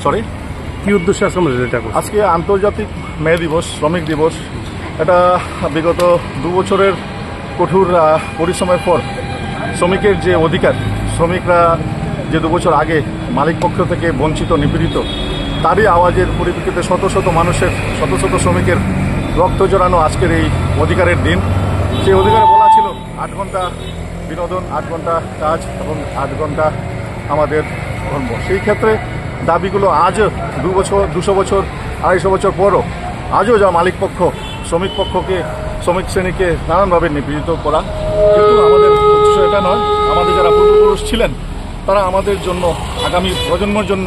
Sorry, কি উদ্দেশ্যে আজকে আমরা এটা করছি? আজকে আন্তর্জাতিক মে দিবস, শ্রমিক দিবস। এটা বিগত 2 বছরের কঠোর পরিশ্রমের পর শ্রমিকের যে অধিকার, শ্রমিকরা যে 2 বছর আগে মালিক পক্ষ থেকে বঞ্চিত, নিপীড়িত, তারই আওয়াজের পরিপ্রেক্ষিতে শত শত মানুষের, শত শত শ্রমিকের রক্ত জড়ানো আজকের এই অধিকারের দিন। সেই অধিকারে বলা ছিল 8 ঘন্টা বিনোদন, 8 ঘন্টা কাজ এবং 8 ঘন্টা আমাদের ধর্ম। সেই ক্ষেত্রে দাবিগুলো আজও 2 বছর, 200 বছর, 250 বছর পরও আজও যা মালিক পক্ষ শ্রমিক পক্ষকে, শ্রমিক শ্রেণীকে নানানভাবে নিপীড়িত করা। কিন্তু আমাদের উদ্দেশ্য এটা নয়। আমাদের যারা পূর্বপুরুষ ছিলেন তারা আমাদের জন্য, আগামী প্রজন্মের জন্য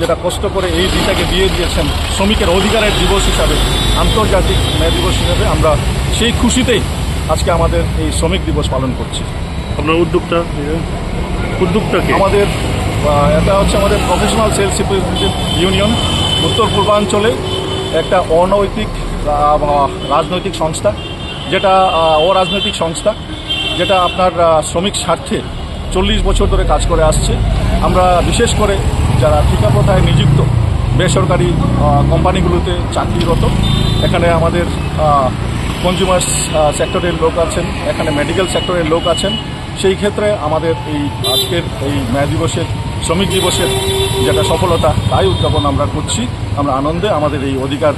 যেটা কষ্ট করে এই দিনটাকে দিয়ে দিয়েছেন শ্রমিকের অধিকারের দিবস হিসাবে, আন্তর্জাতিক মে দিবস হিসাবে, আমরা সেই খুশিতেই আজকে আমাদের এই শ্রমিক দিবস পালন করছি। আপনার উদ্যোগটা কি? আমাদের এটা হচ্ছে আমাদের প্রফেশনাল সেলস রিপ্রেজেন্টেটিভ ইউনিয়ন, উত্তর পূর্বাঞ্চলে একটা অনৈতিক রাজনৈতিক সংস্থা, যেটা অরাজনৈতিক সংস্থা, যেটা আপনার শ্রমিক স্বার্থে 40 বছর ধরে কাজ করে আসছে। আমরা বিশেষ করে যারা ঠিকাপ্রথায় নিযুক্ত বেসরকারি কোম্পানিগুলোতে চাকরিরত, এখানে আমাদের কনজিউমার্স সেক্টরের লোক আছেন, এখানে মেডিকেল সেক্টরের লোক আছেন। সেই ক্ষেত্রে আমাদের এই আজকের এই মে দিবসের, শ্রমিক দিবসের যেটা সফলতা, তাই উদযাপন আমরা করছি। আমরা আনন্দে আমাদের এই অধিকার